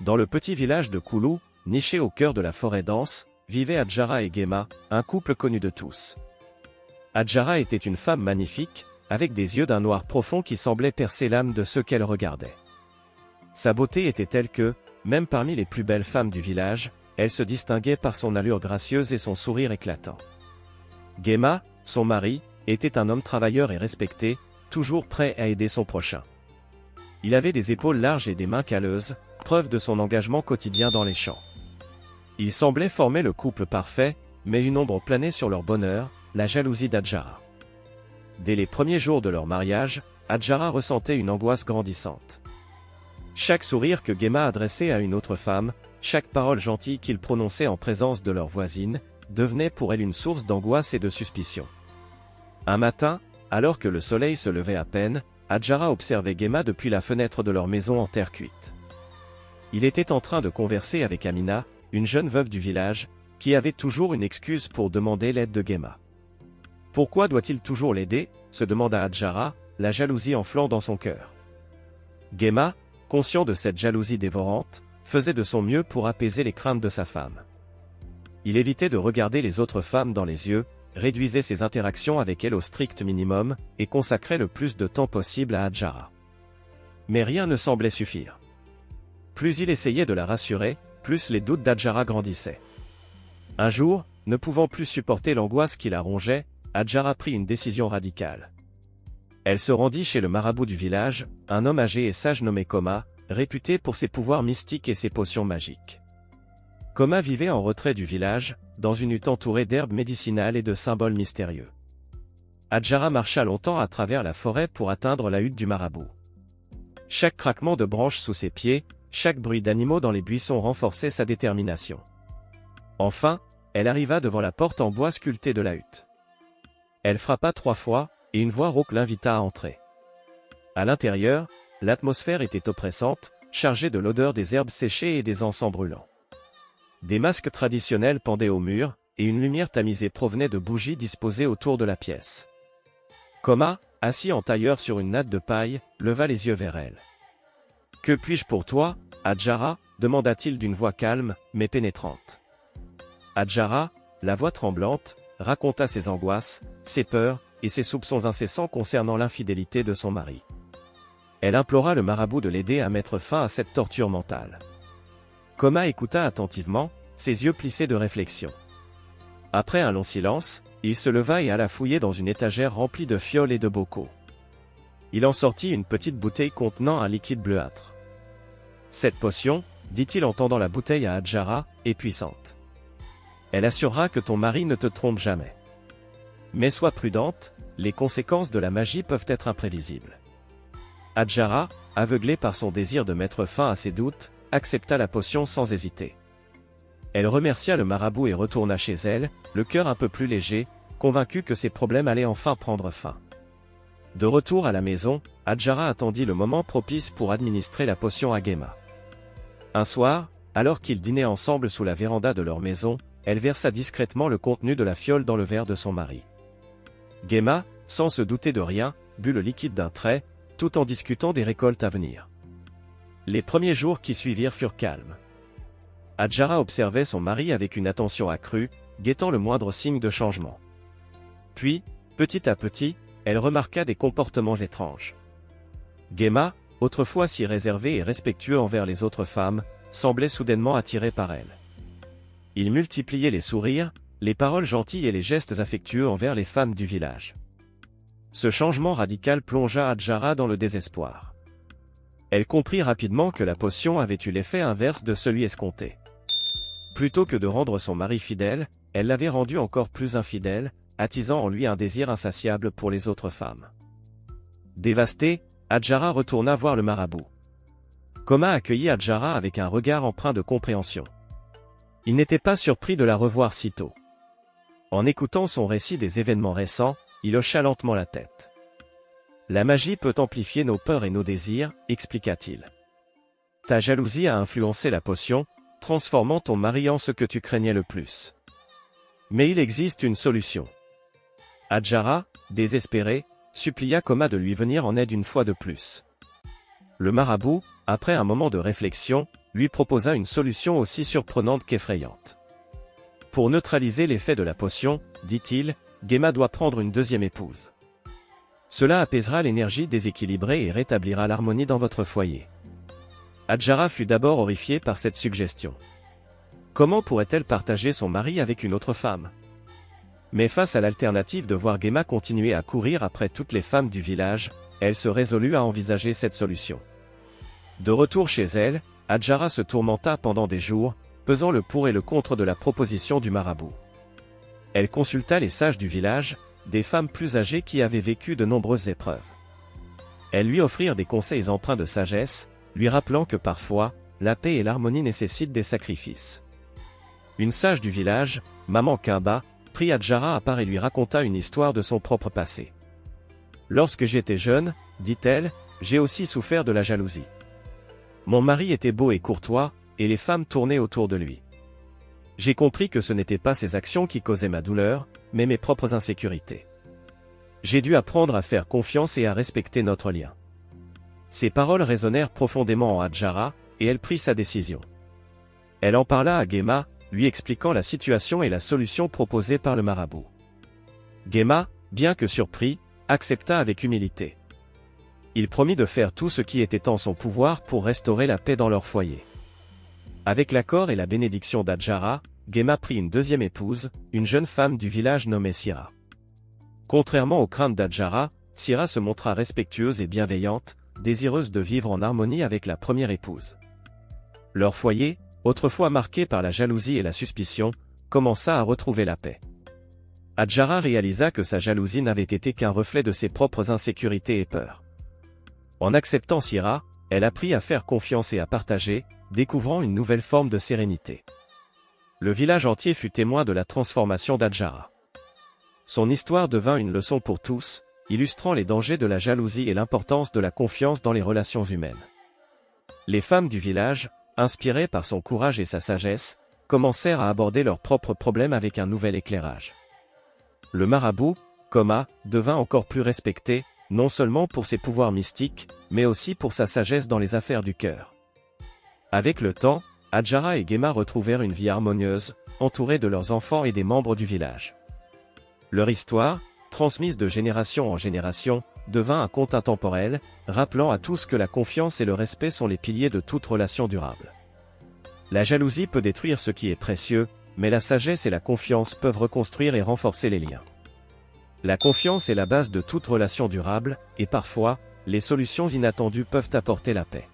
Dans le petit village de Koulou, niché au cœur de la forêt dense, vivaient Adjara et Gema, un couple connu de tous. Adjara était une femme magnifique, avec des yeux d'un noir profond qui semblaient percer l'âme de ceux qu'elle regardait. Sa beauté était telle que, même parmi les plus belles femmes du village, elle se distinguait par son allure gracieuse et son sourire éclatant. Gema, son mari, était un homme travailleur et respecté, toujours prêt à aider son prochain. Il avait des épaules larges et des mains calleuses, preuve de son engagement quotidien dans les champs. Ils semblaient former le couple parfait, mais une ombre planait sur leur bonheur, la jalousie d'Adjara. Dès les premiers jours de leur mariage, Adjara ressentait une angoisse grandissante. Chaque sourire que Gema adressait à une autre femme, chaque parole gentille qu'il prononçait en présence de leur voisine, devenait pour elle une source d'angoisse et de suspicion. Un matin, alors que le soleil se levait à peine, Adjara observait Gema depuis la fenêtre de leur maison en terre cuite. Il était en train de converser avec Amina, une jeune veuve du village, qui avait toujours une excuse pour demander l'aide de Gema. Pourquoi doit-il toujours l'aider, se demanda Adjara, la jalousie enflant dans son cœur. Gema, conscient de cette jalousie dévorante, faisait de son mieux pour apaiser les craintes de sa femme. Il évitait de regarder les autres femmes dans les yeux, réduisait ses interactions avec elles au strict minimum, et consacrait le plus de temps possible à Adjara. Mais rien ne semblait suffire. Plus il essayait de la rassurer, plus les doutes d'Adjara grandissaient. Un jour, ne pouvant plus supporter l'angoisse qui la rongeait, Adjara prit une décision radicale. Elle se rendit chez le marabout du village, un homme âgé et sage nommé Koma, réputé pour ses pouvoirs mystiques et ses potions magiques. Koma vivait en retrait du village, dans une hutte entourée d'herbes médicinales et de symboles mystérieux. Adjara marcha longtemps à travers la forêt pour atteindre la hutte du marabout. Chaque craquement de branches sous ses pieds, chaque bruit d'animaux dans les buissons renforçait sa détermination. Enfin, elle arriva devant la porte en bois sculptée de la hutte. Elle frappa 3 fois, et une voix rauque l'invita à entrer. À l'intérieur, l'atmosphère était oppressante, chargée de l'odeur des herbes séchées et des encens brûlants. Des masques traditionnels pendaient au mur, et une lumière tamisée provenait de bougies disposées autour de la pièce. Koma, assis en tailleur sur une natte de paille, leva les yeux vers elle. « Que puis-je pour toi, Adjara » demanda-t-il d'une voix calme, mais pénétrante. Adjara, la voix tremblante, raconta ses angoisses, ses peurs, et ses soupçons incessants concernant l'infidélité de son mari. Elle implora le marabout de l'aider à mettre fin à cette torture mentale. Koma écouta attentivement, ses yeux plissés de réflexion. Après un long silence, il se leva et alla fouiller dans une étagère remplie de fioles et de bocaux. Il en sortit une petite bouteille contenant un liquide bleuâtre. « Cette potion, dit-il en tendant la bouteille à Adjara, est puissante. Elle assurera que ton mari ne te trompe jamais. Mais sois prudente, les conséquences de la magie peuvent être imprévisibles. » Adjara, aveuglée par son désir de mettre fin à ses doutes, accepta la potion sans hésiter. Elle remercia le marabout et retourna chez elle, le cœur un peu plus léger, convaincue que ses problèmes allaient enfin prendre fin. De retour à la maison, Adjara attendit le moment propice pour administrer la potion à Gema. Un soir, alors qu'ils dînaient ensemble sous la véranda de leur maison, elle versa discrètement le contenu de la fiole dans le verre de son mari. Gema, sans se douter de rien, but le liquide d'un trait, tout en discutant des récoltes à venir. Les premiers jours qui suivirent furent calmes. Adjara observait son mari avec une attention accrue, guettant le moindre signe de changement. Puis, petit à petit, elle remarqua des comportements étranges. Gema, autrefois si réservé et respectueux envers les autres femmes, semblait soudainement attiré par elle. Il multipliait les sourires, les paroles gentilles et les gestes affectueux envers les femmes du village. Ce changement radical plongea Adjara dans le désespoir. Elle comprit rapidement que la potion avait eu l'effet inverse de celui escompté. Plutôt que de rendre son mari fidèle, elle l'avait rendu encore plus infidèle, attisant en lui un désir insatiable pour les autres femmes. Dévastée, Adjara retourna voir le marabout. Koma accueillit Adjara avec un regard empreint de compréhension. Il n'était pas surpris de la revoir si tôt. En écoutant son récit des événements récents, il hocha lentement la tête. « La magie peut amplifier nos peurs et nos désirs, expliqua-t-il. Ta jalousie a influencé la potion, transformant ton mari en ce que tu craignais le plus. Mais il existe une solution. » Adjara, désespérée, supplia Koma de lui venir en aide une fois de plus. Le marabout, après un moment de réflexion, lui proposa une solution aussi surprenante qu'effrayante. Pour neutraliser l'effet de la potion, dit-il, Gemma doit prendre une deuxième épouse. Cela apaisera l'énergie déséquilibrée et rétablira l'harmonie dans votre foyer. Adjara fut d'abord horrifiée par cette suggestion. Comment pourrait-elle partager son mari avec une autre femme? Mais face à l'alternative de voir Gemma continuer à courir après toutes les femmes du village, elle se résolut à envisager cette solution. De retour chez elle, Adjara se tourmenta pendant des jours, pesant le pour et le contre de la proposition du marabout. Elle consulta les sages du village, des femmes plus âgées qui avaient vécu de nombreuses épreuves. Elles lui offrirent des conseils empreints de sagesse, lui rappelant que parfois, la paix et l'harmonie nécessitent des sacrifices. Une sage du village, Maman Kimba, prit Adjara à part et lui raconta une histoire de son propre passé. Lorsque j'étais jeune, dit-elle, j'ai aussi souffert de la jalousie. Mon mari était beau et courtois, et les femmes tournaient autour de lui. J'ai compris que ce n'étaient pas ses actions qui causaient ma douleur, mais mes propres insécurités. J'ai dû apprendre à faire confiance et à respecter notre lien. Ces paroles résonnèrent profondément en Adjara, et elle prit sa décision. Elle en parla à Gemma, lui expliquant la situation et la solution proposée par le marabout. Gemma, bien que surpris, accepta avec humilité. Il promit de faire tout ce qui était en son pouvoir pour restaurer la paix dans leur foyer. Avec l'accord et la bénédiction d'Adjara, Gemma prit une deuxième épouse, une jeune femme du village nommée Sira. Contrairement aux craintes d'Adjara, Sira se montra respectueuse et bienveillante, désireuse de vivre en harmonie avec la première épouse. Leur foyer, autrefois marqué par la jalousie et la suspicion, commença à retrouver la paix. Adjara réalisa que sa jalousie n'avait été qu'un reflet de ses propres insécurités et peurs. En acceptant Sira, elle apprit à faire confiance et à partager, découvrant une nouvelle forme de sérénité. Le village entier fut témoin de la transformation d'Adjara. Son histoire devint une leçon pour tous, illustrant les dangers de la jalousie et l'importance de la confiance dans les relations humaines. Les femmes du village, inspirées par son courage et sa sagesse, commencèrent à aborder leurs propres problèmes avec un nouvel éclairage. Le marabout, Koma, devint encore plus respecté, non seulement pour ses pouvoirs mystiques, mais aussi pour sa sagesse dans les affaires du cœur. Avec le temps, Adjara et Gemma retrouvèrent une vie harmonieuse, entourés de leurs enfants et des membres du village. Leur histoire, transmise de génération en génération, devint un conte intemporel, rappelant à tous que la confiance et le respect sont les piliers de toute relation durable. La jalousie peut détruire ce qui est précieux, mais la sagesse et la confiance peuvent reconstruire et renforcer les liens. La confiance est la base de toute relation durable, et parfois, les solutions inattendues peuvent apporter la paix.